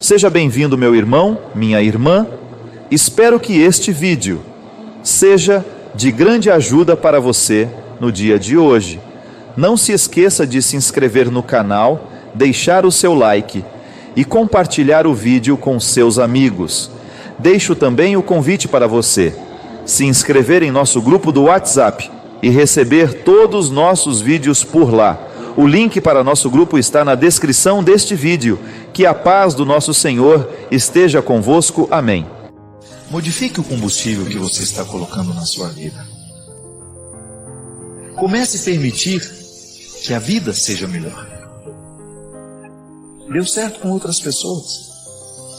Seja bem-vindo, meu irmão, minha irmã. Espero que este vídeo seja de grande ajuda para você no dia de hoje. Não se esqueça de se inscrever no canal, deixar o seu like e compartilhar o vídeo com seus amigos. Deixo também o convite para você se inscrever em nosso grupo do WhatsApp e receber todos os nossos vídeos por lá. O link para nosso grupo está na descrição deste vídeo. Que a paz do nosso Senhor esteja convosco. Amém. Modifique o combustível que você está colocando na sua vida. Comece a permitir que a vida seja melhor. Deu certo com outras pessoas,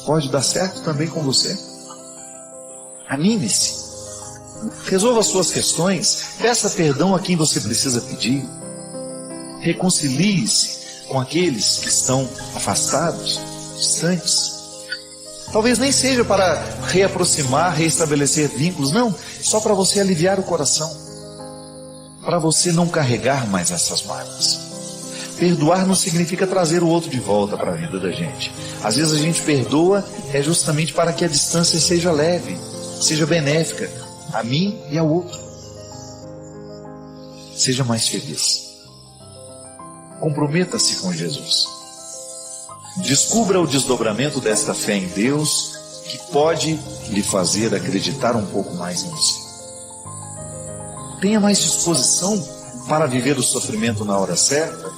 pode dar certo também com você. Anime-se. Resolva suas questões, peça perdão a quem você precisa pedir. Reconcilie-se com aqueles que estão afastados, distantes. Talvez nem seja para reaproximar, reestabelecer vínculos, não, só para você aliviar o coração, para você não carregar mais essas mágoas. Perdoar não significa trazer o outro de volta para a vida da gente. Às vezes a gente perdoa justamente para que a distância seja leve, seja benéfica a mim e ao outro. Seja mais feliz. Comprometa-se com Jesus. Descubra o desdobramento desta fé em Deus, que pode lhe fazer acreditar um pouco mais em você. Tenha mais disposição para viver o sofrimento na hora certa,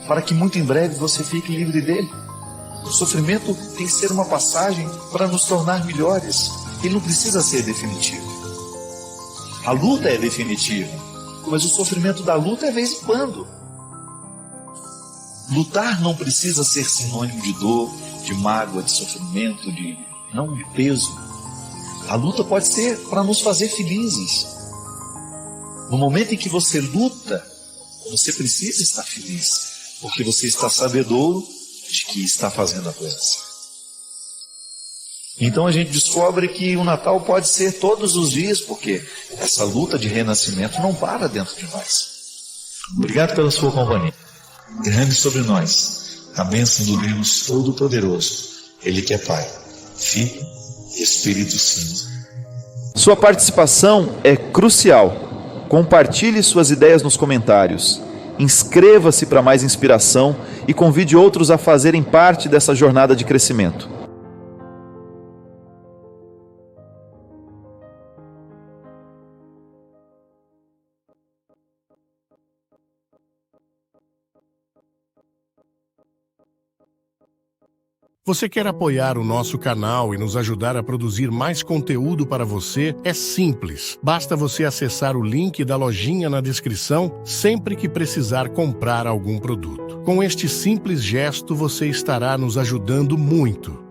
para que muito em breve você fique livre dele. O sofrimento tem que ser uma passagem para nos tornar melhores. Ele não precisa ser definitivo. A luta é definitiva, mas o sofrimento da luta é de vez em quando. Lutar não precisa ser sinônimo de dor, de mágoa, de sofrimento, de peso. A luta pode ser para nos fazer felizes. No momento em que você luta, você precisa estar feliz, porque você está sabedor de que está fazendo a coisa certa. Então a gente descobre que o Natal pode ser todos os dias, porque essa luta de renascimento não para dentro de nós. Obrigado pela sua companhia. Derrame sobre nós a bênção do Deus Todo-Poderoso, Ele que é Pai, Filho e Espírito Santo. Sua participação é crucial. Compartilhe suas ideias nos comentários. Inscreva-se para mais inspiração e convide outros a fazerem parte dessa jornada de crescimento. Você quer apoiar o nosso canal e nos ajudar a produzir mais conteúdo para você? É simples. Basta você acessar o link da lojinha na descrição sempre que precisar comprar algum produto. Com este simples gesto, você estará nos ajudando muito.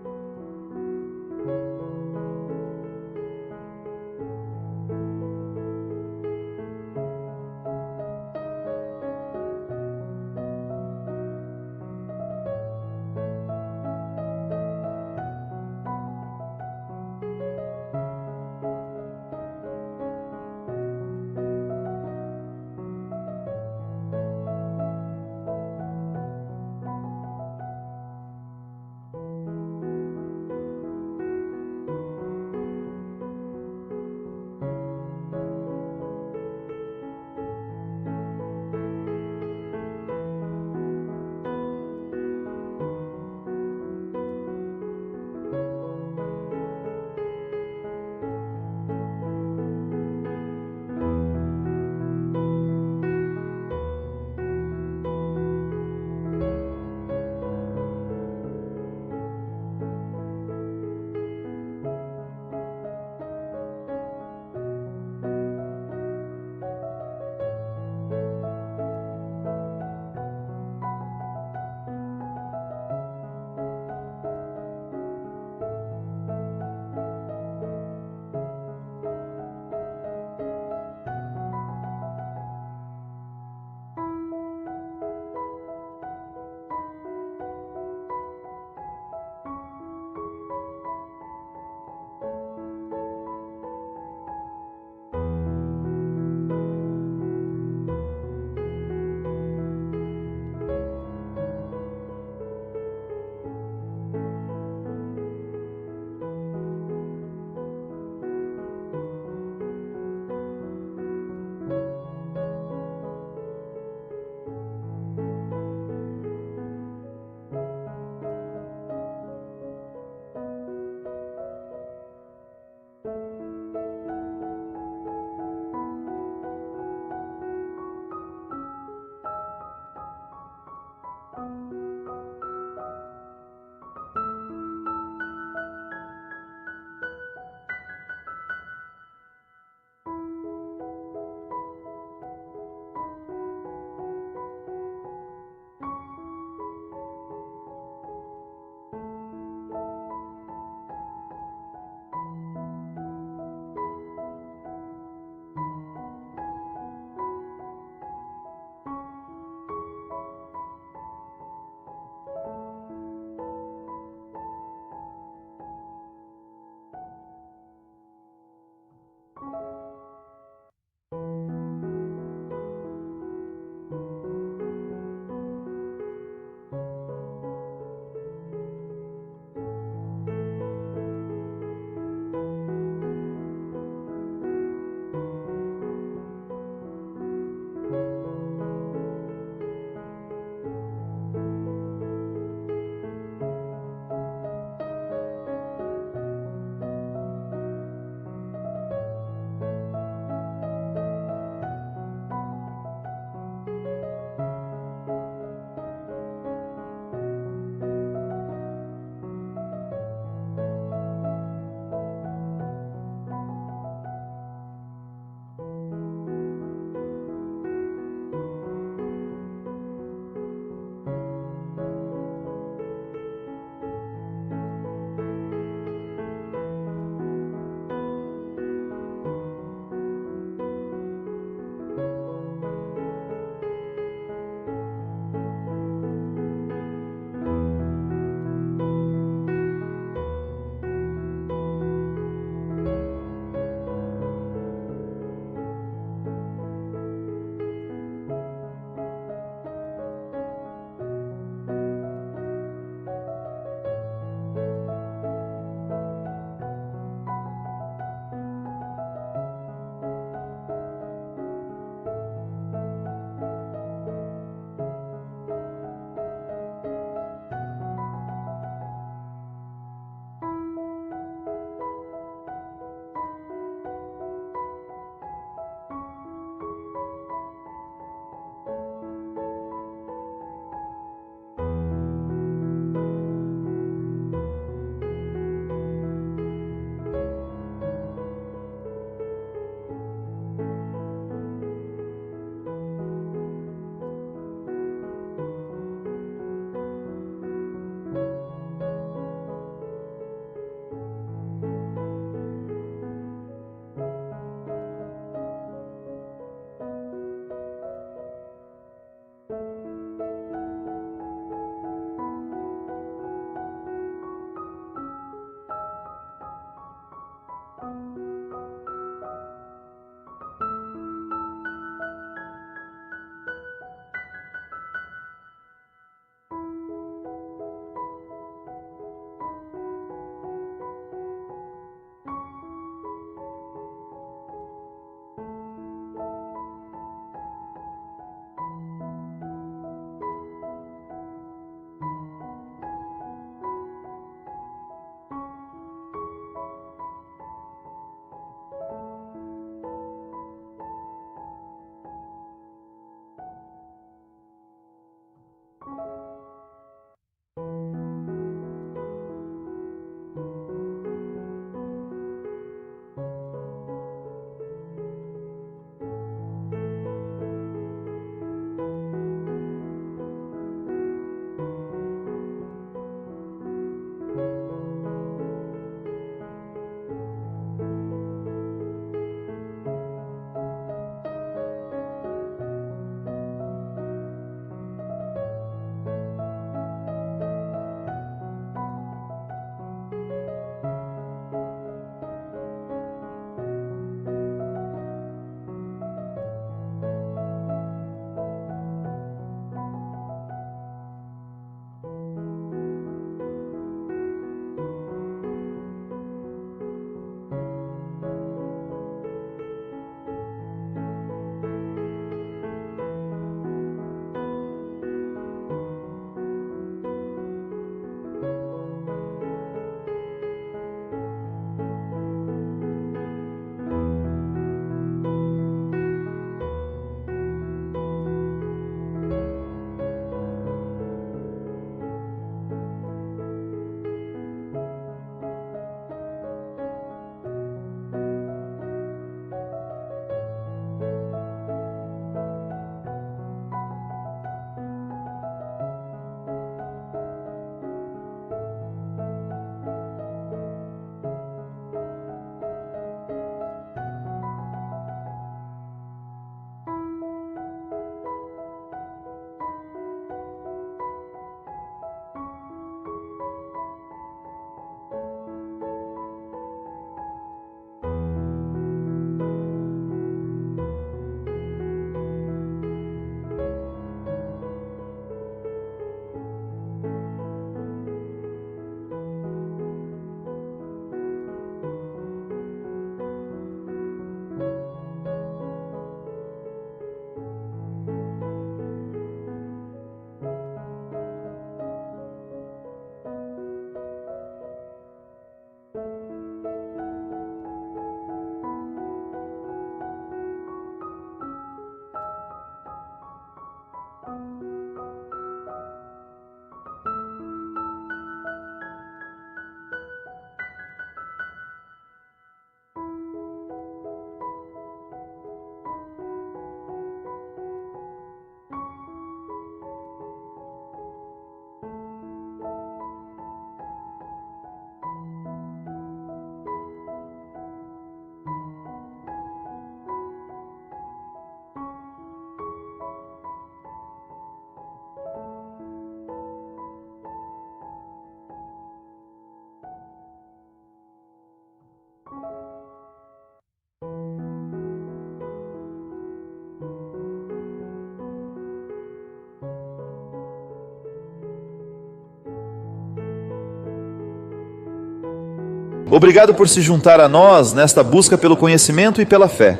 Obrigado por se juntar a nós nesta busca pelo conhecimento e pela fé.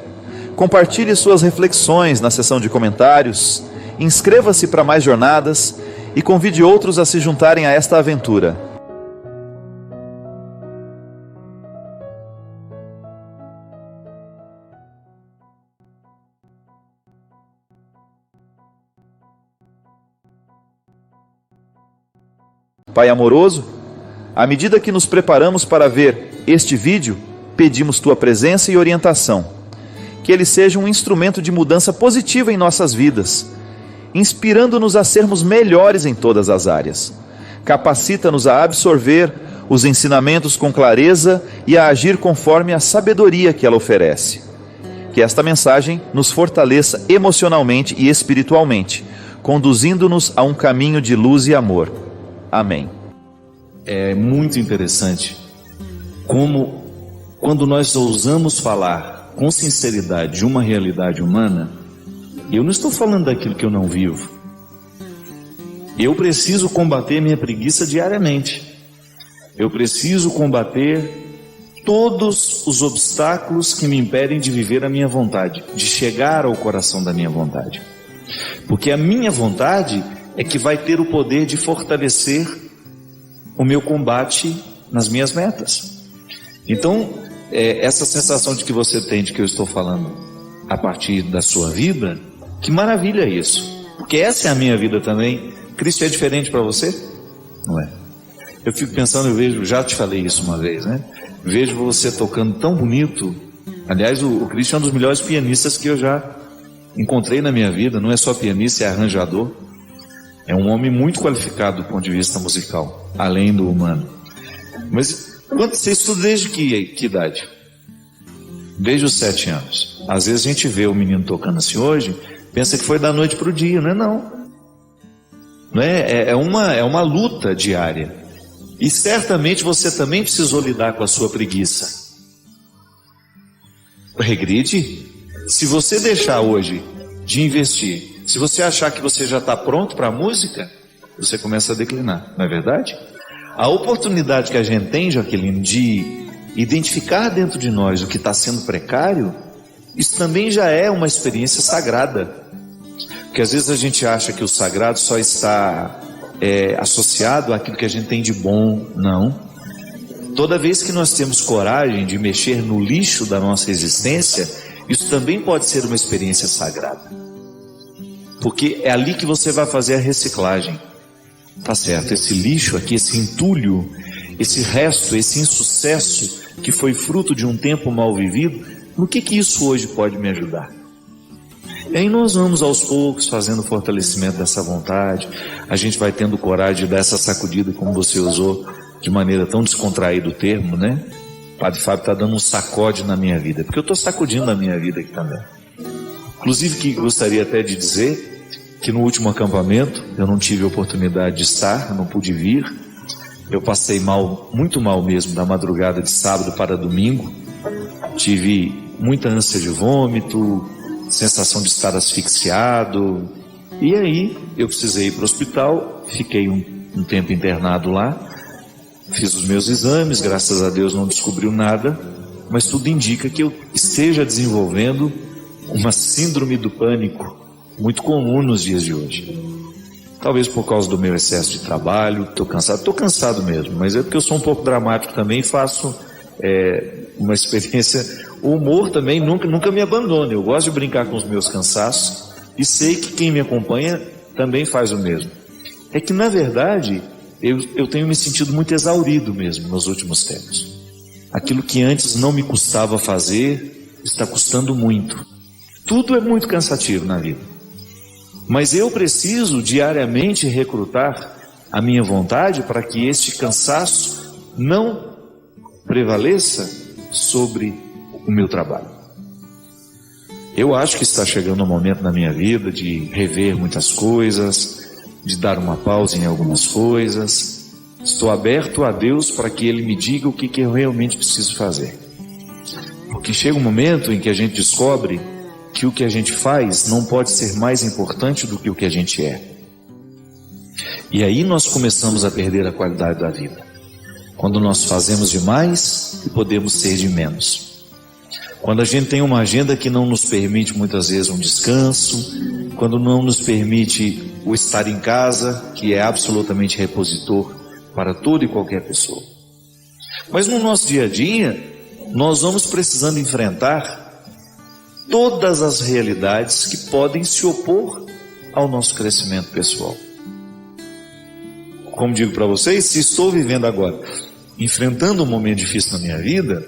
Compartilhe suas reflexões na seção de comentários, inscreva-se para mais jornadas e convide outros a se juntarem a esta aventura. Pai amoroso, à medida que nos preparamos para ver este vídeo, pedimos Tua presença e orientação. Que ele seja um instrumento de mudança positiva em nossas vidas, inspirando-nos a sermos melhores em todas as áreas. Capacita-nos a absorver os ensinamentos com clareza e a agir conforme a sabedoria que ela oferece. Que esta mensagem nos fortaleça emocionalmente e espiritualmente, conduzindo-nos a um caminho de luz e amor. Amém. É muito interessante como, quando nós ousamos falar com sinceridade de uma realidade humana, eu não estou falando daquilo que eu não vivo. Eu preciso combater minha preguiça diariamente. Eu preciso combater todos os obstáculos que me impedem de viver a minha vontade, de chegar ao coração da minha vontade. Porque a minha vontade é que vai ter o poder de fortalecer o meu combate nas minhas metas. Então, essa sensação de que você tem, de que eu estou falando a partir da sua vida, que maravilha isso, porque essa é a minha vida também. Cristo é diferente para você? Não é? Eu fico pensando, eu vejo, já te falei isso uma vez, né? Vejo você tocando tão bonito. Aliás, o Cristo é um dos melhores pianistas que eu já encontrei na minha vida. Não é só pianista, é arranjador. É um homem muito qualificado do ponto de vista musical, além do humano. Mas quando você estuda desde que idade? Desde os 7 anos. Às vezes a gente vê o menino tocando assim hoje, pensa que foi da noite para o dia, não é não. Não é? É uma luta diária. E certamente você também precisou lidar com a sua preguiça. Regride. Se você deixar hoje de investir, se você achar que você já está pronto para a música, você começa a declinar, não é verdade? A oportunidade que a gente tem, Jaqueline, de identificar dentro de nós o que está sendo precário, isso também já é uma experiência sagrada. Porque às vezes a gente acha que o sagrado só está associado àquilo que a gente tem de bom. Não. Toda vez que nós temos coragem de mexer no lixo da nossa existência, isso também pode ser uma experiência sagrada. Porque é ali que você vai fazer a reciclagem. Tá certo, esse lixo aqui, esse entulho, esse resto, esse insucesso que foi fruto de um tempo mal vivido, no que isso hoje pode me ajudar? E aí nós vamos aos poucos fazendo o fortalecimento dessa vontade. A gente vai tendo coragem de dar essa sacudida, como você usou de maneira tão descontraída o termo, né? O Padre Fábio está dando um sacode na minha vida, porque eu estou sacudindo a minha vida aqui também. Inclusive, que gostaria até de dizer que no último acampamento eu não tive oportunidade de estar, eu não pude vir. Eu passei mal, muito mal mesmo, da madrugada de sábado para domingo. Tive muita ânsia de vômito, sensação de estar asfixiado. E aí eu precisei ir para o hospital, fiquei um tempo internado lá. Fiz os meus exames, graças a Deus não descobriu nada, mas tudo indica que eu esteja desenvolvendo uma síndrome do pânico, muito comum nos dias de hoje. Talvez por causa do meu excesso de trabalho, estou cansado mesmo, mas é porque eu sou um pouco dramático também, faço uma experiência, o humor também nunca me abandona, eu gosto de brincar com os meus cansaços, e sei que quem me acompanha também faz o mesmo. É que na verdade, eu tenho me sentido muito exaurido mesmo nos últimos tempos. Aquilo que antes não me custava fazer, está custando muito. Tudo é muito cansativo na vida. Mas eu preciso diariamente recrutar a minha vontade para que este cansaço não prevaleça sobre o meu trabalho. Eu acho que está chegando um momento na minha vida de rever muitas coisas, de dar uma pausa em algumas coisas. Estou aberto a Deus para que Ele me diga o que eu realmente preciso fazer. Porque chega um momento em que a gente descobre que o que a gente faz não pode ser mais importante do que o que a gente é. E aí nós começamos a perder a qualidade da vida. Quando nós fazemos demais e podemos ser de menos. Quando a gente tem uma agenda que não nos permite muitas vezes um descanso, quando não nos permite o estar em casa, que é absolutamente repositor para toda e qualquer pessoa. Mas no nosso dia a dia, nós vamos precisando enfrentar todas as realidades que podem se opor ao nosso crescimento pessoal. Como digo para vocês, se estou vivendo agora, enfrentando um momento difícil na minha vida,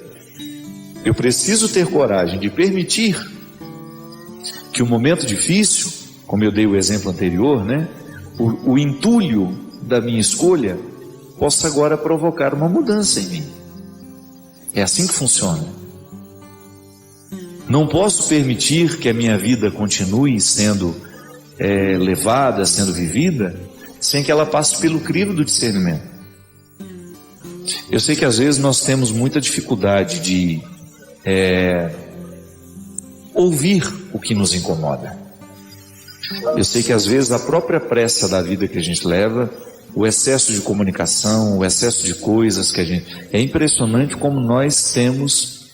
eu preciso ter coragem de permitir que o momento difícil, como eu dei o exemplo anterior, né, o entulho da minha escolha possa agora provocar uma mudança em mim. É assim que funciona. Não posso permitir que a minha vida continue sendo levada, sendo vivida, sem que ela passe pelo crivo do discernimento. Eu sei que às vezes nós temos muita dificuldade de ouvir o que nos incomoda. Eu sei que às vezes a própria pressa da vida que a gente leva, o excesso de comunicação, o excesso de coisas que a gente... É impressionante como nós temos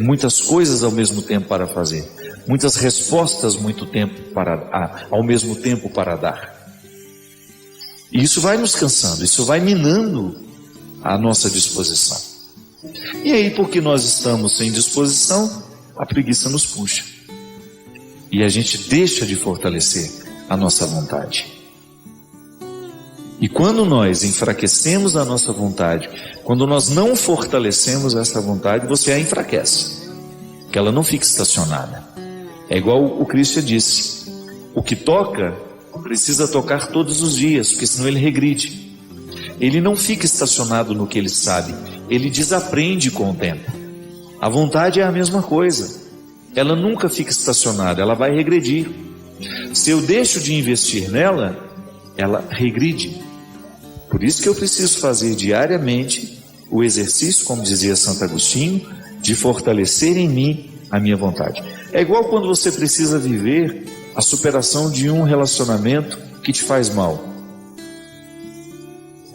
muitas coisas ao mesmo tempo para fazer, muitas respostas ao mesmo tempo para dar. E isso vai nos cansando, isso vai minando a nossa disposição. E aí, porque nós estamos sem disposição, a preguiça nos puxa. E a gente deixa de fortalecer a nossa vontade. E quando nós enfraquecemos a nossa vontade, quando nós não fortalecemos essa vontade, você a enfraquece, que ela não fica estacionada. É igual o Cristo disse, o que toca, precisa tocar todos os dias, porque senão ele regride. Ele não fica estacionado no que ele sabe, ele desaprende com o tempo. A vontade é a mesma coisa, ela nunca fica estacionada, ela vai regredir. Se eu deixo de investir nela, ela regride. Por isso que eu preciso fazer diariamente o exercício, como dizia Santo Agostinho, de fortalecer em mim a minha vontade. É igual quando você precisa viver a superação de um relacionamento que te faz mal.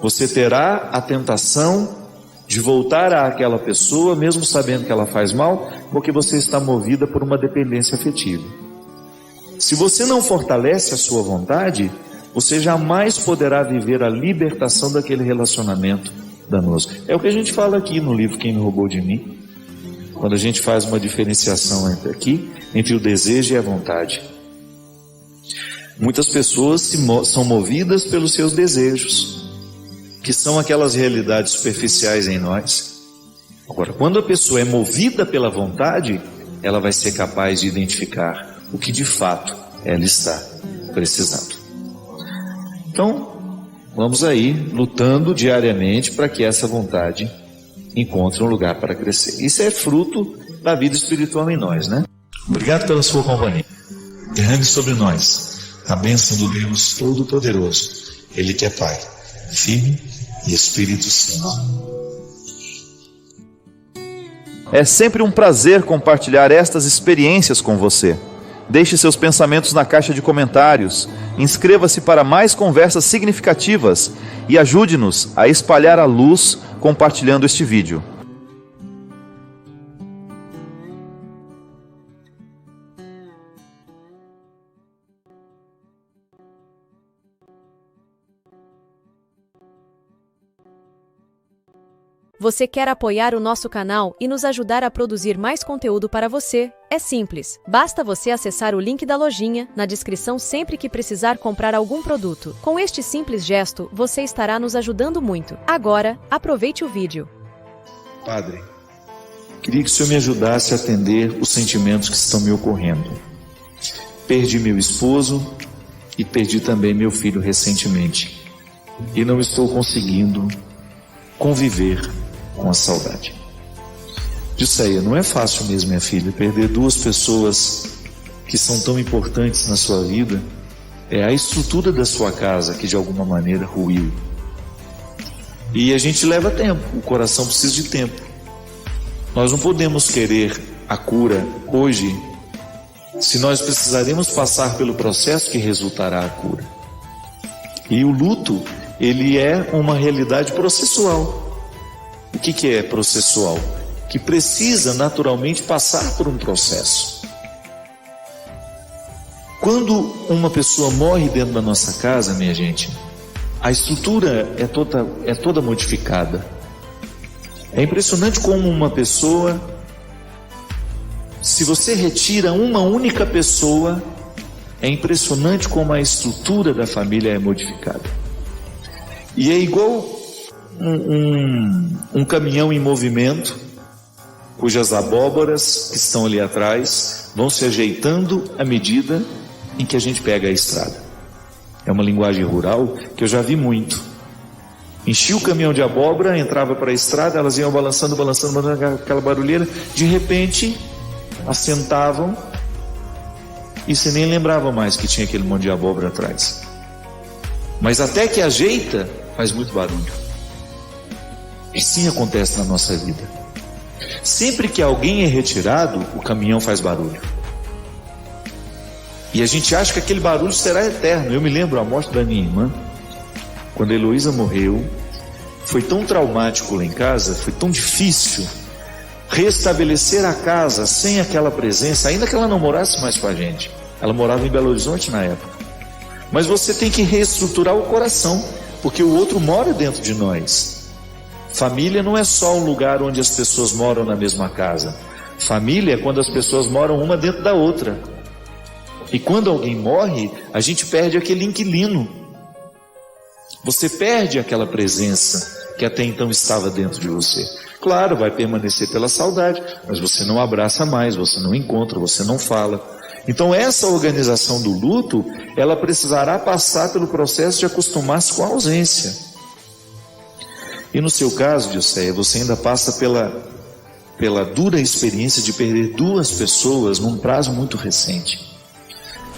Você terá a tentação de voltar àquela pessoa, mesmo sabendo que ela faz mal, porque você está movida por uma dependência afetiva. Se você não fortalece a sua vontade, você jamais poderá viver a libertação daquele relacionamento danoso. É o que a gente fala aqui no livro Quem Me Roubou de Mim, quando a gente faz uma diferenciação entre o desejo e a vontade. Muitas pessoas são movidas pelos seus desejos, que são aquelas realidades superficiais em nós. Agora, quando a pessoa é movida pela vontade, ela vai ser capaz de identificar o que de fato ela está precisando. Então, vamos aí lutando diariamente para que essa vontade encontre um lugar para crescer. Isso é fruto da vida espiritual em nós, né? Obrigado pela sua companhia. Derrame sobre nós a bênção do Deus Todo-Poderoso, Ele que é Pai, Filho e Espírito Santo. É sempre um prazer compartilhar estas experiências com você. Deixe seus pensamentos na caixa de comentários, inscreva-se para mais conversas significativas e ajude-nos a espalhar a luz compartilhando este vídeo. Você quer apoiar o nosso canal e nos ajudar a produzir mais conteúdo para você? É simples, basta você acessar o link da lojinha na descrição sempre que precisar comprar algum produto. Com este simples gesto, você estará nos ajudando muito. Agora, aproveite o vídeo. Padre, queria que o Senhor me ajudasse a atender os sentimentos que estão me ocorrendo. Perdi meu esposo e perdi também meu filho recentemente. E não estou conseguindo conviver com a saudade. Disse aí, não é fácil mesmo, minha filha, perder duas pessoas que são tão importantes na sua vida. É a estrutura da sua casa que de alguma maneira ruiu. E a gente leva tempo, o coração precisa de tempo. Nós não podemos querer a cura hoje, se nós precisaremos passar pelo processo que resultará a cura. E o luto, ele é uma realidade processual. O que é processual? Que precisa naturalmente passar por um processo. Quando uma pessoa morre dentro da nossa casa, minha gente, a estrutura é toda modificada. É impressionante como uma pessoa, se você retira uma única pessoa, é impressionante como a estrutura da família é modificada. E é igual um caminhão em movimento, cujas abóboras que estão ali atrás vão se ajeitando à medida em que a gente pega a estrada. É uma linguagem rural que eu já vi muito. Enchia o caminhão de abóbora, entrava para a estrada, elas iam balançando, aquela barulheira, de repente assentavam e você nem lembrava mais que tinha aquele monte de abóbora atrás. Mas até que ajeita, faz muito barulho. E sim acontece na nossa vida. Sempre que alguém é retirado, o caminhão faz barulho. E a gente acha que aquele barulho será eterno. Eu me lembro a morte da minha irmã, quando a Heloísa morreu. Foi tão traumático lá em casa, foi tão difícil restabelecer a casa sem aquela presença, ainda que ela não morasse mais com a gente. Ela morava em Belo Horizonte na época. Mas você tem que reestruturar o coração, porque o outro mora dentro de nós. Família não é só um lugar onde as pessoas moram na mesma casa. Família é quando as pessoas moram uma dentro da outra. E quando alguém morre, a gente perde aquele inquilino. Você perde aquela presença que até então estava dentro de você. Claro, vai permanecer pela saudade, mas você não abraça mais, você não encontra, você não fala. Então essa organização do luto, ela precisará passar pelo processo de acostumar-se com a ausência. E no seu caso, Dilceia, você ainda passa pela dura experiência de perder 2 pessoas num prazo muito recente.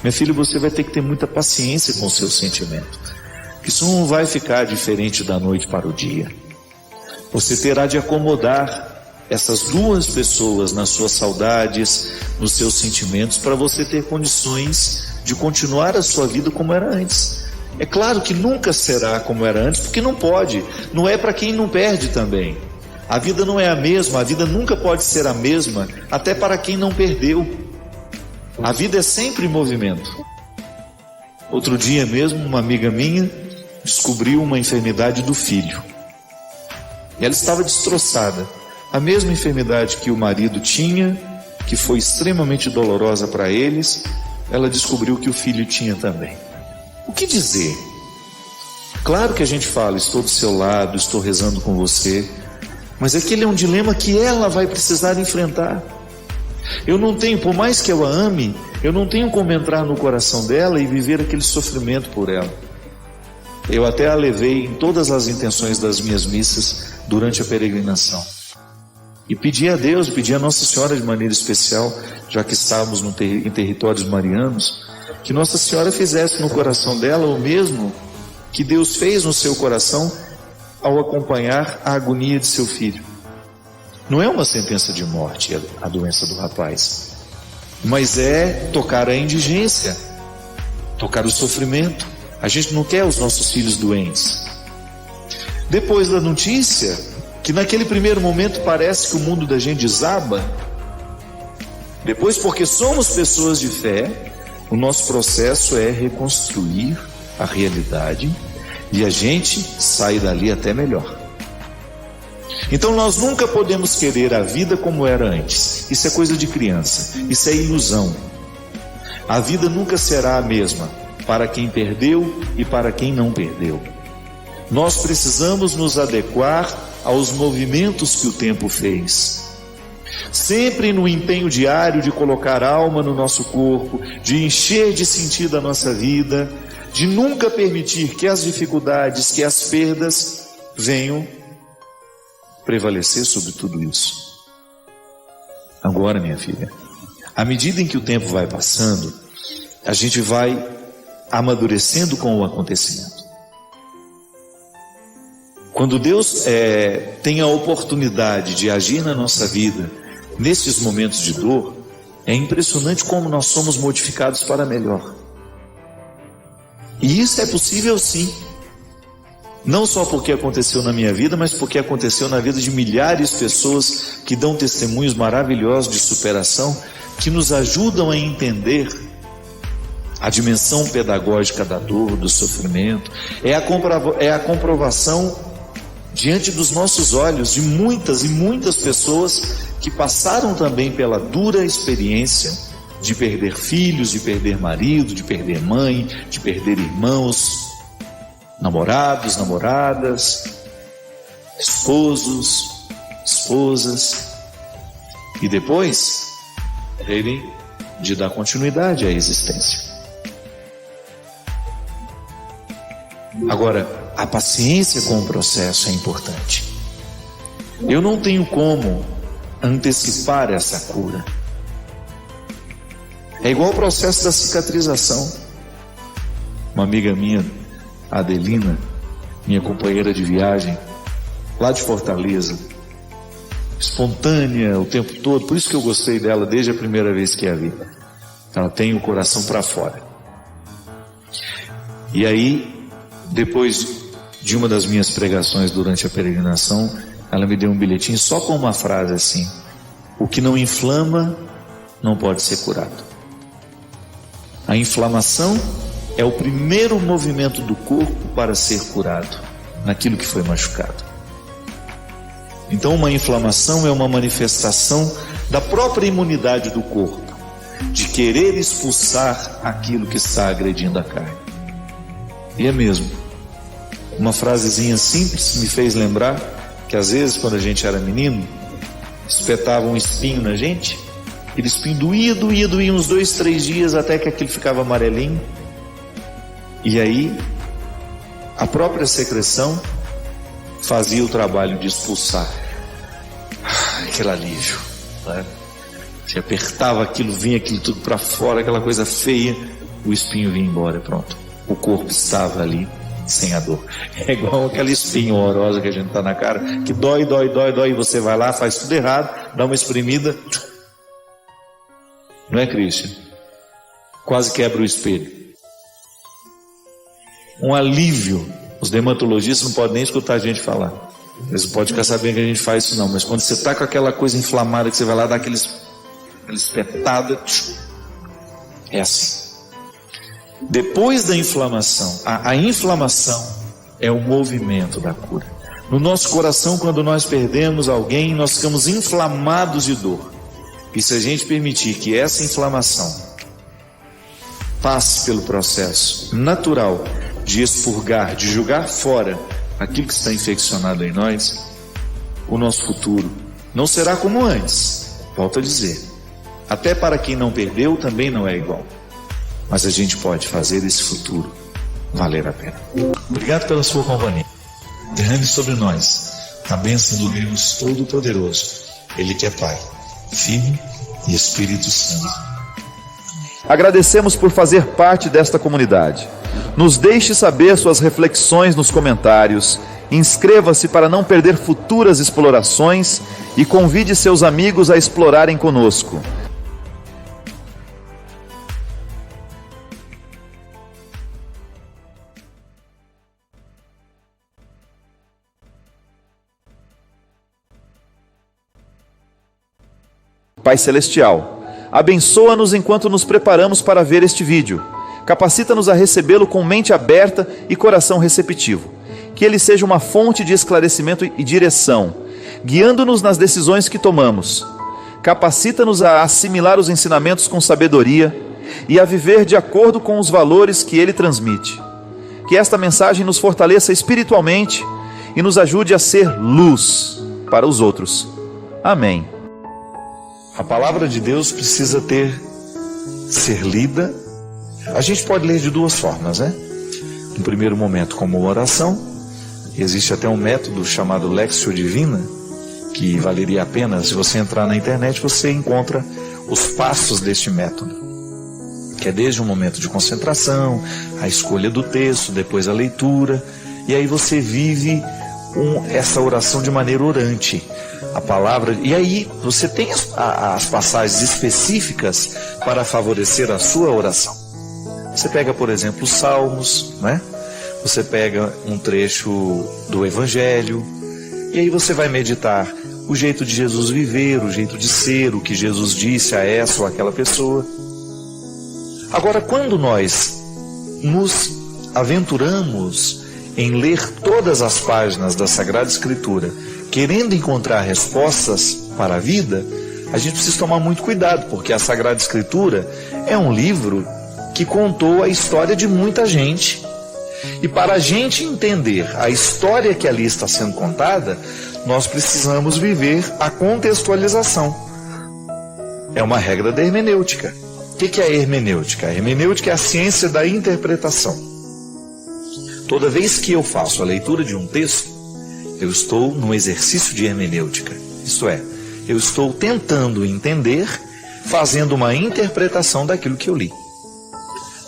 Minha filha, você vai ter que ter muita paciência com o seu sentimento. Isso não vai ficar diferente da noite para o dia. Você terá de acomodar essas 2 pessoas nas suas saudades, nos seus sentimentos, para você ter condições de continuar a sua vida como era antes. É claro que nunca será como era antes, porque não pode. Não é para quem não perde também. A vida não é a mesma, a vida nunca pode ser a mesma, até para quem não perdeu. A vida é sempre em movimento. Outro dia mesmo, uma amiga minha descobriu uma enfermidade do filho. E ela estava destroçada. A mesma enfermidade que o marido tinha, que foi extremamente dolorosa para eles, ela descobriu que o filho tinha também. O que dizer? Claro que a gente fala, estou do seu lado, estou rezando com você, mas aquele é um dilema que ela vai precisar enfrentar. Eu não tenho, por mais que eu a ame, eu não tenho como entrar no coração dela e viver aquele sofrimento por ela. Eu até a levei em todas as intenções das minhas missas durante a peregrinação. E pedi a Deus, pedi a Nossa Senhora de maneira especial, já que estávamos em territórios marianos, que Nossa Senhora fizesse no coração dela o mesmo que Deus fez no seu coração ao acompanhar a agonia de seu filho. Não é uma sentença de morte a doença do rapaz, mas é tocar a indigência, tocar o sofrimento. A gente não quer os nossos filhos doentes. Depois da notícia, que naquele primeiro momento parece que o mundo da gente desaba, depois, porque somos pessoas de fé, o nosso processo é reconstruir a realidade e a gente sai dali até melhor. Então nós nunca podemos querer a vida como era antes. Isso é coisa de criança, isso é ilusão. A vida nunca será a mesma para quem perdeu e para quem não perdeu. Nós precisamos nos adequar aos movimentos que o tempo fez. Sempre no empenho diário de colocar alma no nosso corpo, de encher de sentido a nossa vida, de nunca permitir que as dificuldades, que as perdas venham prevalecer sobre tudo isso. Agora, minha filha, à medida em que o tempo vai passando, a gente vai amadurecendo com o acontecimento. Quando Deus tem a oportunidade de agir na nossa vida, nesses momentos de dor, é impressionante como nós somos modificados para melhor. E isso é possível sim. Não só porque aconteceu na minha vida, mas porque aconteceu na vida de milhares de pessoas que dão testemunhos maravilhosos de superação, que nos ajudam a entender a dimensão pedagógica da dor, do sofrimento. É a comprovação diante dos nossos olhos de muitas e muitas pessoas que passaram também pela dura experiência de perder filhos, de perder marido, de perder mãe, de perder irmãos, namorados, namoradas, esposos, esposas, e depois ele de dar continuidade à existência. Agora, a paciência com o processo é importante. Eu não tenho como antecipar essa cura. É igual o processo da cicatrização. Uma amiga minha, Adelina, minha companheira de viagem, lá de Fortaleza, espontânea o tempo todo, por isso que eu gostei dela desde a primeira vez que a vi. Ela tem o coração para fora. E aí, depois de uma das minhas pregações durante a peregrinação, ela me deu um bilhetinho só com uma frase assim: o que não inflama não pode ser curado. A inflamação é o primeiro movimento do corpo para ser curado naquilo que foi machucado. Então, uma inflamação é uma manifestação da própria imunidade do corpo, de querer expulsar aquilo que está agredindo a carne. E é mesmo. Uma frasezinha simples me fez lembrar que às vezes, quando a gente era menino, espetava um espinho na gente, aquele espinho doía uns 2, 3 dias até que aquilo ficava amarelinho. E aí, a própria secreção fazia o trabalho de expulsar. Aquele alívio, né? Você apertava aquilo, vinha aquilo tudo para fora, aquela coisa feia, o espinho vinha embora, pronto. O corpo estava ali sem a dor. É igual aquela espinha horrorosa que a gente tá na cara, que dói, e você vai lá, faz tudo errado, dá uma espremida, não é, Cristian? Quase quebra o espelho. Um alívio. Os dermatologistas não podem nem escutar a gente falar. Eles não podem ficar sabendo que a gente faz isso não, mas quando você está com aquela coisa inflamada, que você vai lá dar aquela espetada, é assim. Depois da inflamação, a inflamação é o movimento da cura. No nosso coração, quando nós perdemos alguém, nós ficamos inflamados de dor. E se a gente permitir que essa inflamação passe pelo processo natural de expurgar, de jogar fora aquilo que está infeccionado em nós, o nosso futuro não será como antes. Volto a dizer, até para quem não perdeu também não é igual. Mas a gente pode fazer esse futuro valer a pena. Obrigado pela sua companhia. Derrame sobre nós a bênção do Deus Todo-Poderoso, Ele que é Pai, Filho e Espírito Santo. Agradecemos por fazer parte desta comunidade. Nos deixe saber suas reflexões nos comentários, inscreva-se para não perder futuras explorações e convide seus amigos a explorarem conosco. Pai Celestial, abençoa-nos enquanto nos preparamos para ver este vídeo. Capacita-nos a recebê-lo com mente aberta e coração receptivo. Que ele seja uma fonte de esclarecimento e direção, guiando-nos nas decisões que tomamos. Capacita-nos a assimilar os ensinamentos com sabedoria e a viver de acordo com os valores que ele transmite. Que esta mensagem nos fortaleça espiritualmente e nos ajude a ser luz para os outros. Amém. A palavra de Deus precisa ser lida. A gente pode ler de duas formas, né? No primeiro momento, como uma oração. Existe até um método chamado Lexio Divina, que valeria a pena. Se você entrar na internet, você encontra os passos deste método, que é desde um momento de concentração, a escolha do texto, depois a leitura, e aí você vive essa oração de maneira orante. A palavra, e aí você tem as passagens específicas para favorecer a sua oração. Você pega, por exemplo, os Salmos, né? você pega um trecho do Evangelho, e aí você vai meditar o jeito de Jesus viver, o jeito de ser, o que Jesus disse a essa ou aquela pessoa. Agora, quando nós nos aventuramos em ler todas as páginas da Sagrada Escritura, querendo encontrar respostas para a vida, a gente precisa tomar muito cuidado, porque a Sagrada Escritura é um livro que contou a história de muita gente. E para a gente entender a história que ali está sendo contada, nós precisamos viver a contextualização. É uma regra da hermenêutica. O que é a hermenêutica? A hermenêutica é a ciência da interpretação. Toda vez que eu faço a leitura de um texto, eu estou num exercício de hermenêutica. Isto é, eu estou tentando entender, fazendo uma interpretação daquilo que eu li.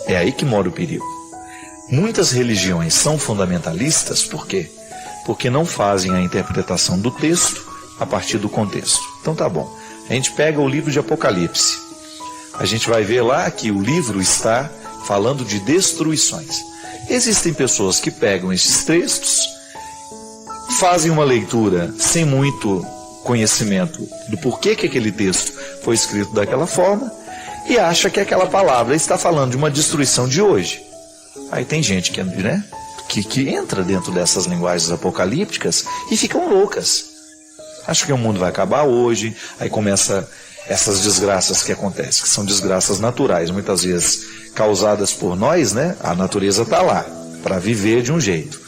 É aí que mora o perigo. Muitas religiões são fundamentalistas, por quê? Porque não fazem a interpretação do texto a partir do contexto. Então tá bom, a gente pega o livro de Apocalipse. A gente vai ver lá que o livro está falando de destruições. Existem pessoas que pegam esses textos, fazem uma leitura sem muito conhecimento do porquê que aquele texto foi escrito daquela forma e acha que aquela palavra está falando de uma destruição de hoje. Aí tem gente que entra dentro dessas linguagens apocalípticas e ficam loucas. Acha que o mundo vai acabar hoje, aí começa essas desgraças que acontecem, que são desgraças naturais, muitas vezes causadas por nós, né? A natureza está lá para viver de um jeito.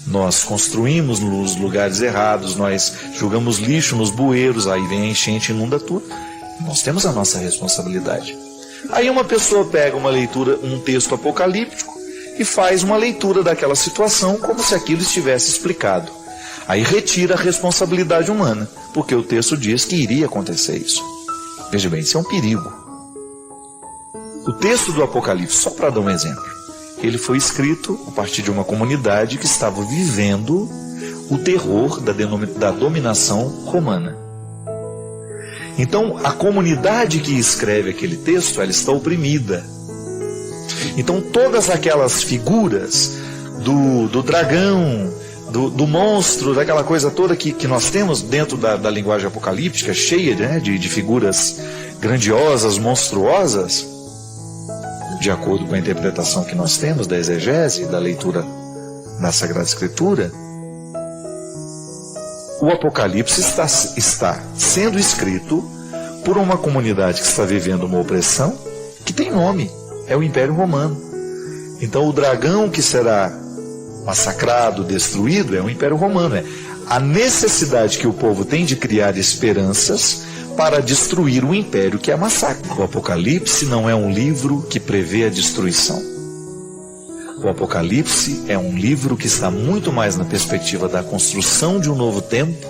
Nós construímos nos lugares errados, nós jogamos lixo nos bueiros, aí vem a enchente e inunda tudo. Nós temos a nossa responsabilidade. Aí uma pessoa pega uma leitura, um texto apocalíptico, e faz uma leitura daquela situação como se aquilo estivesse explicado. Aí retira a responsabilidade humana, porque o texto diz que iria acontecer isso. Veja bem, isso é um perigo. O texto do Apocalipse, só para dar um exemplo, ele foi escrito a partir de uma comunidade que estava vivendo o terror da dominação romana. Então, a comunidade que escreve aquele texto, ela está oprimida. Então, todas aquelas figuras do dragão, do monstro, daquela coisa toda que nós temos dentro da linguagem apocalíptica, cheia, né, de figuras grandiosas, monstruosas, de acordo com a interpretação que nós temos da exegese, da leitura da Sagrada Escritura, o Apocalipse está sendo escrito por uma comunidade que está vivendo uma opressão que tem nome, é o Império Romano. Então o dragão que será massacrado, destruído, é o Império Romano. É a necessidade que o povo tem de criar esperanças para destruir o império que é massacre. O Apocalipse não é um livro que prevê a destruição. O Apocalipse é um livro que está muito mais na perspectiva da construção de um novo tempo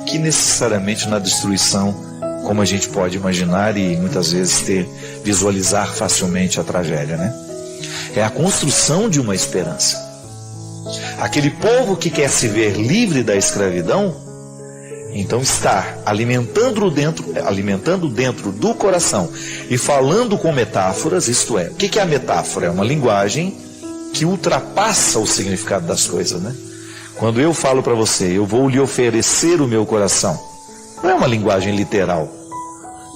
que necessariamente na destruição, como a gente pode imaginar e muitas vezes visualizar facilmente a tragédia, né? É a construção de uma esperança. Aquele povo que quer se ver livre da escravidão, então está alimentando dentro do coração e falando com metáforas, isto é, o que é a metáfora? É uma linguagem que ultrapassa o significado das coisas, né? Quando eu falo para você, eu vou lhe oferecer o meu coração, não é uma linguagem literal.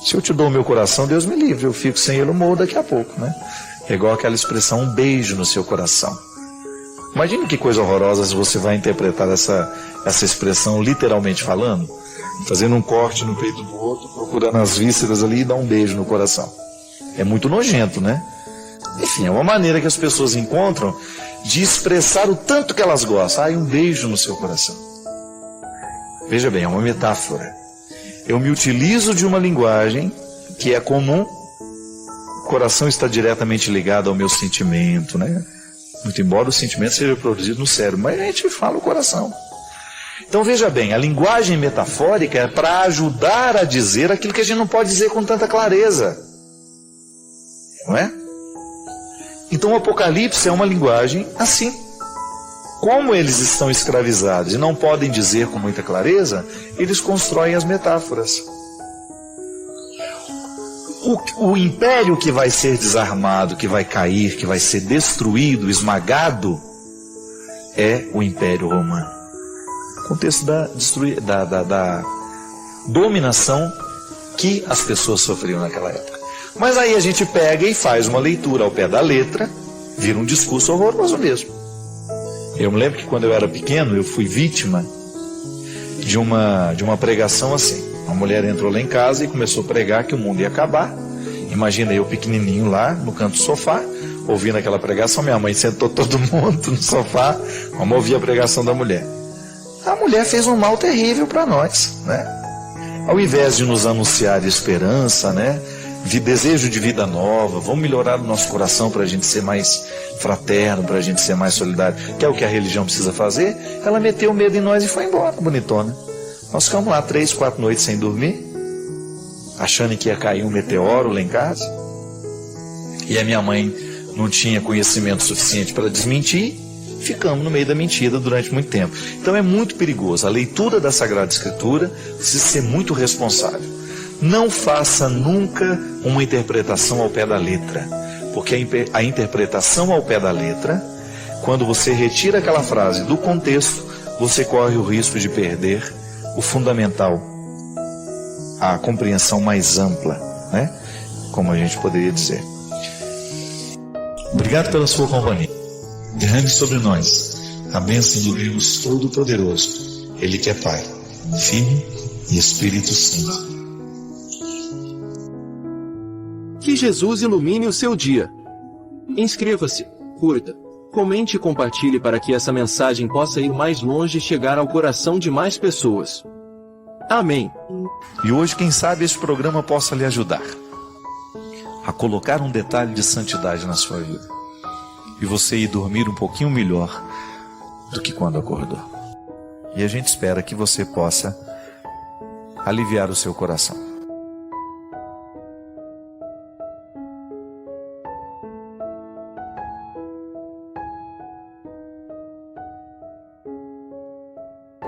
Se eu te dou o meu coração, Deus me livre, eu fico sem ele, eu morro daqui a pouco, né? É igual aquela expressão, um beijo no seu coração. Imagine que coisa horrorosa se você vai interpretar essa expressão literalmente falando, fazendo um corte no peito do outro, procurando as vísceras ali e dar um beijo no coração. É muito nojento, né? Enfim, é uma maneira que as pessoas encontram de expressar o tanto que elas gostam. Um beijo no seu coração. Veja bem, é uma metáfora. Eu me utilizo de uma linguagem que é comum. O coração está diretamente ligado ao meu sentimento, né? Muito embora o sentimento seja produzido no cérebro, mas a gente fala o coração. Então veja bem, a linguagem metafórica é para ajudar a dizer aquilo que a gente não pode dizer com tanta clareza. Não é? Então o Apocalipse é uma linguagem assim. Como eles estão escravizados e não podem dizer com muita clareza, eles constroem as metáforas. O império que vai ser desarmado, que vai cair, que vai ser destruído, esmagado, é o Império Romano. Contexto da dominação que as pessoas sofriam naquela época. Mas aí a gente pega e faz uma leitura ao pé da letra, vira um discurso horroroso mesmo. Eu me lembro que quando eu era pequeno, eu fui vítima de uma pregação assim. Uma mulher entrou lá em casa e começou a pregar que o mundo ia acabar. Imagina eu pequenininho lá no canto do sofá, ouvindo aquela pregação. Minha mãe sentou todo mundo no sofá, vamos ouvir a pregação da mulher. A mulher fez um mal terrível para nós, né? Ao invés de nos anunciar esperança, né? De desejo de vida nova, vamos melhorar o nosso coração para a gente ser mais fraterno, para a gente ser mais solidário, que é o que a religião precisa fazer. Ela meteu medo em nós e foi embora, bonitona. Nós ficamos lá 3, 4 noites sem dormir, achando que ia cair um meteoro lá em casa. E a minha mãe não tinha conhecimento suficiente para desmentir. Ficamos no meio da mentira durante muito tempo. Então é muito perigoso. A leitura da Sagrada Escritura precisa ser muito responsável. Não faça nunca uma interpretação ao pé da letra. Porque a interpretação ao pé da letra, quando você retira aquela frase do contexto, você corre o risco de perder o fundamental, a compreensão mais ampla, né? Como a gente poderia dizer. Obrigado pela sua companhia. Derrame sobre nós a bênção do Deus Todo-Poderoso, Ele que é Pai, Filho e Espírito Santo. Que Jesus ilumine o seu dia. Inscreva-se, curta, comente e compartilhe para que essa mensagem possa ir mais longe e chegar ao coração de mais pessoas. Amém. E hoje, quem sabe, esse programa possa lhe ajudar a colocar um detalhe de santidade na sua vida. E você ir dormir um pouquinho melhor do que quando acordou. E a gente espera que você possa aliviar o seu coração.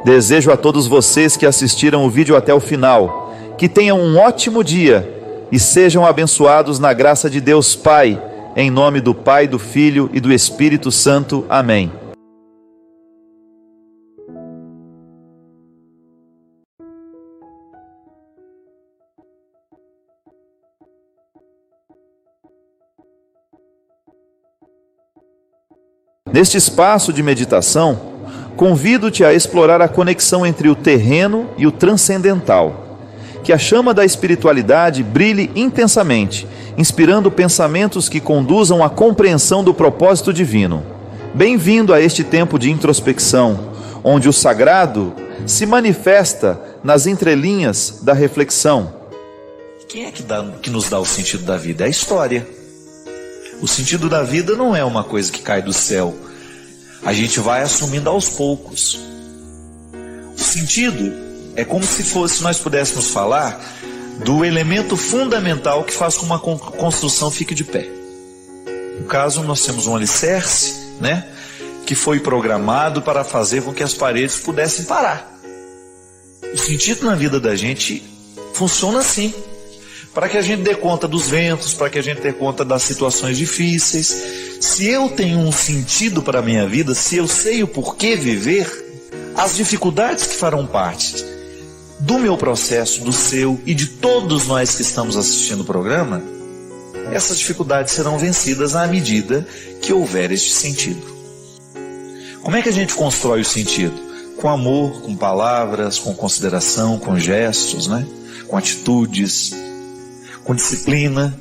Desejo a todos vocês que assistiram o vídeo até o final, que tenham um ótimo dia e sejam abençoados na graça de Deus Pai, em nome do Pai, do Filho e do Espírito Santo. Amém. Neste espaço de meditação, convido-te a explorar a conexão entre o terreno e o transcendental. Que a chama da espiritualidade brilhe intensamente, inspirando pensamentos que conduzam à compreensão do propósito divino. Bem-vindo a este tempo de introspecção, onde o sagrado se manifesta nas entrelinhas da reflexão. Quem é que nos dá o sentido da vida? É a história. O sentido da vida não é uma coisa que cai do céu. A gente vai assumindo aos poucos. O sentido é como se nós pudéssemos falar do elemento fundamental que faz com que uma construção fique de pé. No caso, nós temos um alicerce, né, que foi programado para fazer com que as paredes pudessem parar. O sentido na vida da gente funciona assim. Para que a gente dê conta dos ventos, para que a gente dê conta das situações difíceis. Se eu tenho um sentido para a minha vida, se eu sei o porquê viver, as dificuldades que farão parte do meu processo, do seu e de todos nós que estamos assistindo o programa, essas dificuldades serão vencidas à medida que houver este sentido. Como é que a gente constrói o sentido? Com amor, com palavras, com consideração, com gestos, né? Com atitudes, com disciplina.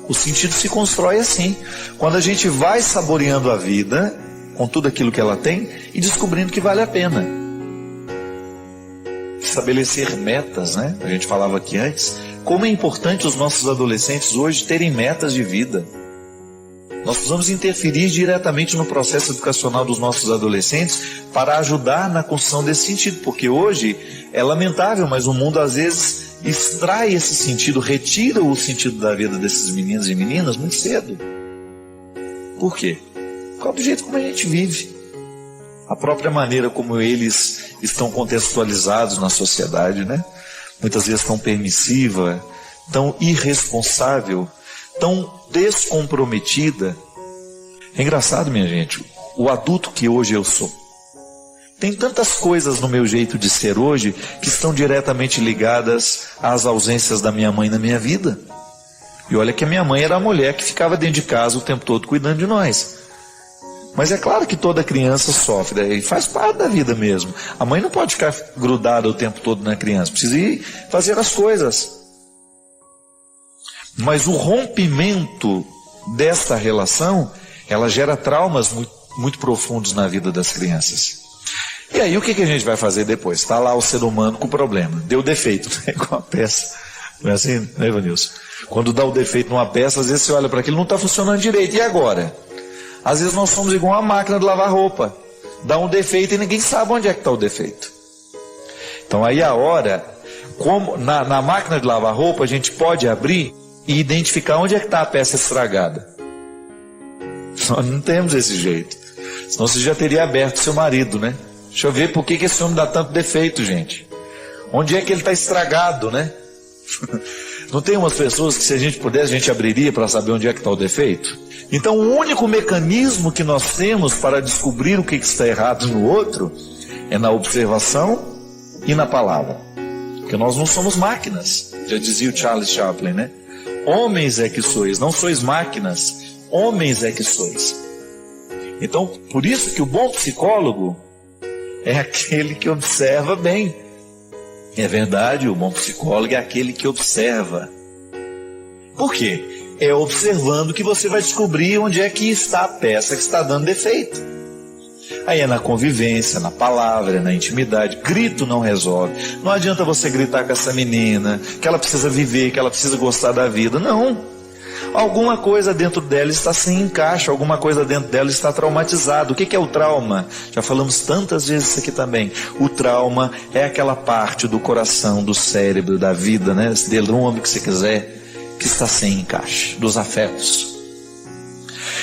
O sentido se constrói assim, quando a gente vai saboreando a vida com tudo aquilo que ela tem e descobrindo que vale a pena. Estabelecer metas, né? A gente falava aqui antes, como é importante os nossos adolescentes hoje terem metas de vida. Nós precisamos interferir diretamente no processo educacional dos nossos adolescentes para ajudar na construção desse sentido, porque hoje é lamentável, mas o mundo às vezes extrai esse sentido, retira o sentido da vida desses meninos e meninas muito cedo. Por quê? Por causa do jeito como a gente vive. A própria maneira como eles estão contextualizados na sociedade, né? Muitas vezes tão permissiva, tão irresponsável, tão descomprometida. É engraçado, minha gente, o adulto que hoje eu sou. Tem tantas coisas no meu jeito de ser hoje que estão diretamente ligadas às ausências da minha mãe na minha vida. E olha que a minha mãe era a mulher que ficava dentro de casa o tempo todo cuidando de nós. Mas é claro que toda criança sofre, e faz parte da vida mesmo. A mãe não pode ficar grudada o tempo todo na criança, precisa ir fazer as coisas. Mas o rompimento desta relação, ela gera traumas muito profundos na vida das crianças. E aí o que a gente vai fazer depois? Está lá o ser humano com problema, deu defeito, né? Com a peça. Não é assim, né, Ivanilson? Quando dá o defeito numa peça, às vezes você olha para aquilo, não está funcionando direito, e agora? Às vezes nós somos igual uma máquina de lavar roupa, dá um defeito e ninguém sabe onde é que está o defeito. Então aí a hora, como na máquina de lavar roupa, a gente pode abrir e identificar onde é que está a peça estragada. Nós não temos esse jeito, senão você já teria aberto seu marido, né? Deixa eu ver por que esse homem dá tanto defeito, gente. Onde é que ele está estragado, né? Não tem umas pessoas que, se a gente pudesse, a gente abriria para saber onde é que está o defeito? Então o único mecanismo que nós temos para descobrir o que está errado no outro é na observação e na palavra. Porque nós não somos máquinas, já dizia o Charles Chaplin, né? Homens é que sois, não sois máquinas, homens é que sois. Então, por isso que o bom psicólogo é aquele que observa bem. É verdade, o bom psicólogo é aquele que observa. Por quê? É observando que você vai descobrir onde é que está a peça que está dando defeito. Aí é na convivência, na palavra, na intimidade. Grito não resolve. Não adianta você gritar com essa menina, que ela precisa viver, que ela precisa gostar da vida. Não. Alguma coisa dentro dela está sem encaixe, alguma coisa dentro dela está traumatizada. O que é o trauma? Já falamos tantas vezes isso aqui também. O trauma é aquela parte do coração, do cérebro, da vida, né? Dê o nome que você quiser, que está sem encaixe, dos afetos.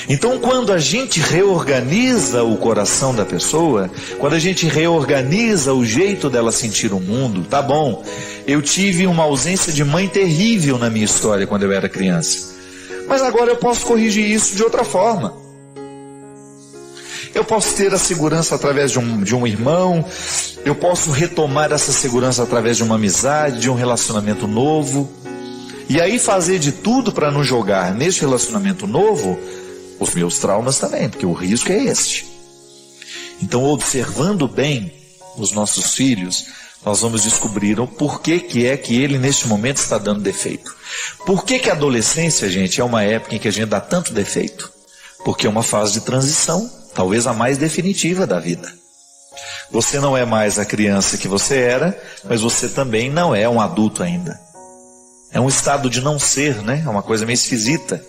Então, quando a gente reorganiza o coração da pessoa, quando a gente reorganiza o jeito dela sentir o mundo, tá bom, eu tive uma ausência de mãe terrível na minha história quando eu era criança. Mas agora eu posso corrigir isso de outra forma. Eu posso ter a segurança através de um irmão, eu posso retomar essa segurança através de uma amizade, de um relacionamento novo. E aí fazer de tudo para não jogar nesse relacionamento novo os meus traumas também, porque o risco é este. Então, observando bem os nossos filhos, nós vamos descobrir o porquê que é que ele neste momento está dando defeito. Por que a adolescência, gente, é uma época em que a gente dá tanto defeito? Porque é uma fase de transição, talvez a mais definitiva da vida. Você não é mais a criança que você era, mas você também não é um adulto ainda. É um estado de não ser, né? É uma coisa meio esquisita.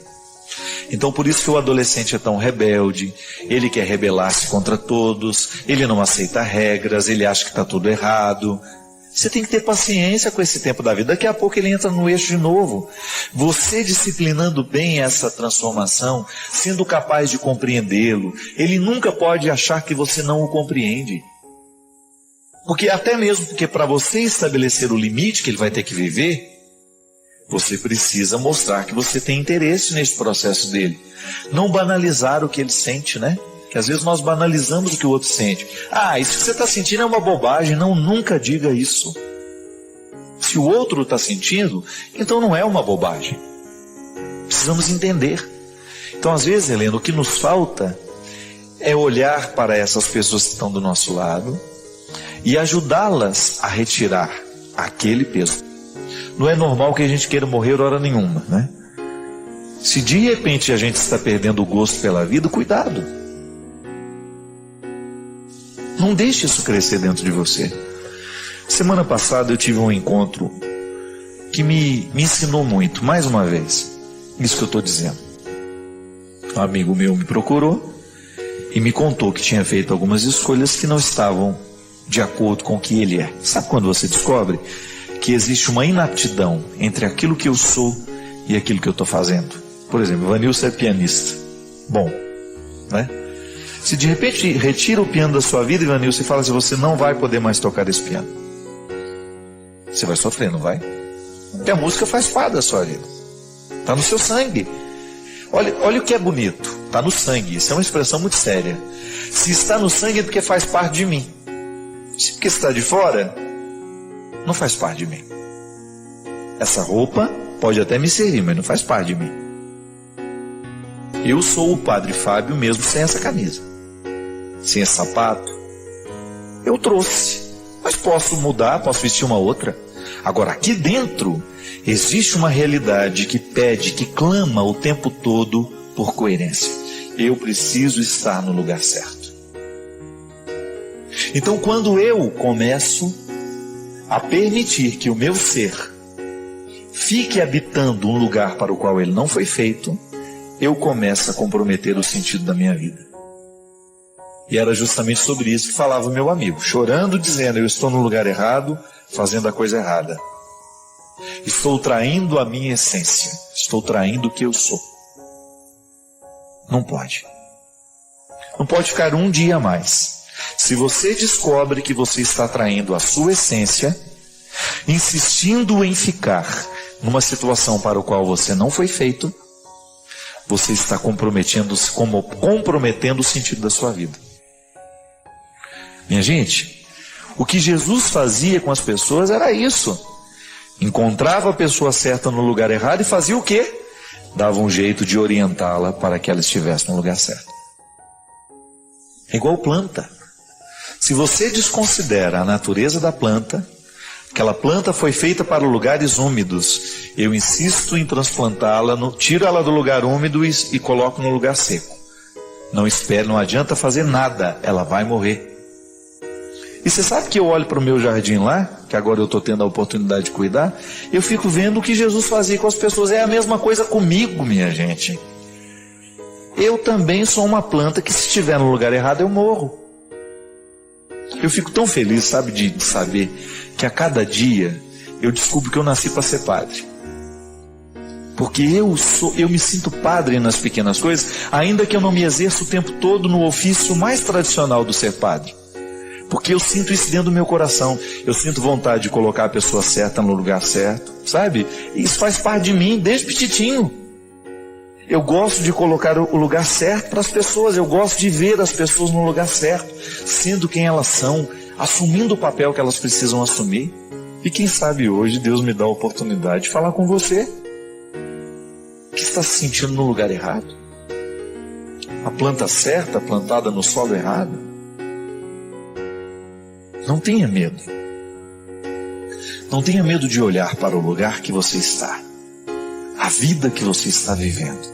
Então por isso que o adolescente é tão rebelde, ele quer rebelar-se contra todos, ele não aceita regras, ele acha que está tudo errado. Você tem que ter paciência com esse tempo da vida, daqui a pouco ele entra no eixo de novo. Você disciplinando bem essa transformação, sendo capaz de compreendê-lo, ele nunca pode achar que você não o compreende. Porque até mesmo porque para você estabelecer o limite que ele vai ter que viver, você precisa mostrar que você tem interesse nesse processo dele. Não banalizar o que ele sente, né? Que às vezes nós banalizamos o que o outro sente. Ah, isso que você está sentindo é uma bobagem. Não, nunca diga isso. Se o outro está sentindo, então não é uma bobagem. Precisamos entender. Então às vezes, Helena, o que nos falta é olhar para essas pessoas que estão do nosso lado e ajudá-las a retirar aquele peso. Não é normal que a gente queira morrer hora nenhuma, né? Se de repente a gente está perdendo o gosto pela vida, cuidado. Não deixe isso crescer dentro de você. Semana passada eu tive um encontro que me ensinou muito, mais uma vez, isso que eu estou dizendo. Um amigo meu me procurou e me contou que tinha feito algumas escolhas que não estavam de acordo com o que ele é. Sabe quando você descobre que existe uma inaptidão entre aquilo que eu sou e aquilo que eu estou fazendo? Por exemplo, Ivanilson é pianista. Bom, né? Se de repente retira o piano da sua vida, Ivanilson, e fala assim, você não vai poder mais tocar esse piano. Você vai sofrer, não vai? Porque a música faz parte da sua vida. Está no seu sangue. Olha o que é bonito. Está no sangue. Isso é uma expressão muito séria. Se está no sangue é porque faz parte de mim. Se porque está de fora, não faz parte de mim. Essa roupa pode até me servir, mas não faz parte de mim. Eu sou o Padre Fábio mesmo sem essa camisa, sem esse sapato. Eu trouxe, mas posso mudar, posso vestir uma outra. Agora, aqui dentro, existe uma realidade que pede, que clama o tempo todo por coerência. Eu preciso estar no lugar certo. Então, quando eu começo a permitir que o meu ser fique habitando um lugar para o qual ele não foi feito, eu começo a comprometer o sentido da minha vida. E era justamente sobre isso que falava o meu amigo, chorando, dizendo: eu estou no lugar errado, fazendo a coisa errada. Estou traindo a minha essência, estou traindo o que eu sou. Não pode. Não pode ficar um dia a mais. Se você descobre que você está traindo a sua essência, insistindo em ficar numa situação para a qual você não foi feito, você está comprometendo o sentido da sua vida. Minha gente, o que Jesus fazia com as pessoas era isso. Encontrava a pessoa certa no lugar errado e fazia o quê? Dava um jeito de orientá-la para que ela estivesse no lugar certo. É igual planta. Se você desconsidera a natureza da planta, aquela planta foi feita para lugares úmidos, eu insisto em transplantá-la, tiro ela do lugar úmido e coloco no lugar seco. Não espere, não adianta fazer nada, ela vai morrer. E você sabe que eu olho para o meu jardim lá, que agora eu estou tendo a oportunidade de cuidar, eu fico vendo o que Jesus fazia com as pessoas. É a mesma coisa comigo, minha gente. Eu também sou uma planta que, se estiver no lugar errado, eu morro. Eu fico tão feliz, sabe, de saber que a cada dia eu descubro que eu nasci para ser padre. Porque eu me sinto padre nas pequenas coisas, ainda que eu não me exerça o tempo todo no ofício mais tradicional do ser padre. Porque eu sinto isso dentro do meu coração. Eu sinto vontade de colocar a pessoa certa no lugar certo, sabe? Isso faz parte de mim desde petitinho. Eu gosto de colocar o lugar certo para as pessoas. Eu gosto de ver as pessoas no lugar certo, sendo quem elas são, assumindo o papel que elas precisam assumir. E quem sabe hoje Deus me dá a oportunidade de falar com você que está se sentindo no lugar errado. A planta certa, plantada no solo errado. Não tenha medo. Não tenha medo de olhar para o lugar que você está, a vida que você está vivendo,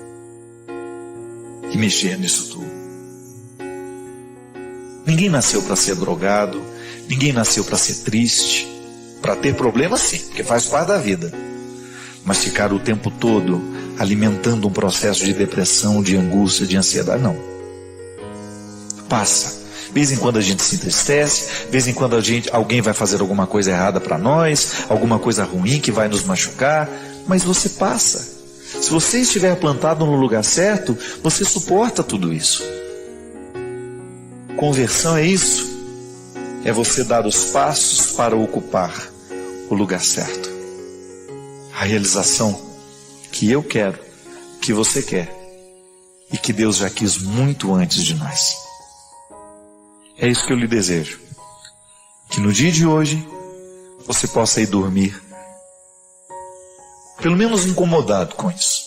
e mexer nisso tudo. Ninguém nasceu para ser drogado, ninguém nasceu para ser triste, para ter problemas sim, porque faz parte da vida. Mas ficar o tempo todo alimentando um processo de depressão, de angústia, de ansiedade, não. Passa. De vez em quando a gente se entristece, de vez em quando alguém vai fazer alguma coisa errada para nós, alguma coisa ruim que vai nos machucar, mas você passa. Se você estiver plantado no lugar certo, você suporta tudo isso. Conversão é isso. É você dar os passos para ocupar o lugar certo. A realização que eu quero, que você quer, e que Deus já quis muito antes de nós. É isso que eu lhe desejo. Que no dia de hoje, você possa ir dormir, pelo menos incomodado com isso.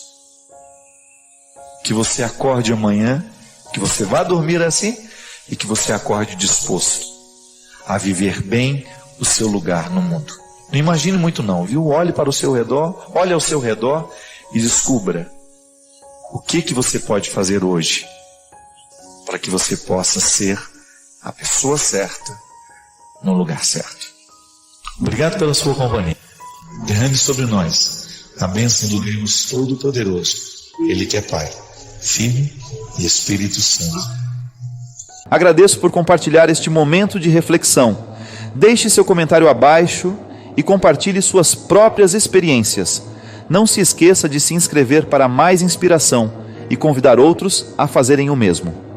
Que você acorde amanhã, que você vá dormir assim, e que você acorde disposto a viver bem o seu lugar no mundo. Não imagine muito não, viu? Olhe para o seu redor, olhe ao seu redor e descubra o que você pode fazer hoje para que você possa ser a pessoa certa no lugar certo. Obrigado pela sua companhia. Derrame sobre nós a bênção do Deus Todo-Poderoso, Ele que é Pai, Filho e Espírito Santo. Agradeço por compartilhar este momento de reflexão. Deixe seu comentário abaixo e compartilhe suas próprias experiências. Não se esqueça de se inscrever para mais inspiração e convidar outros a fazerem o mesmo.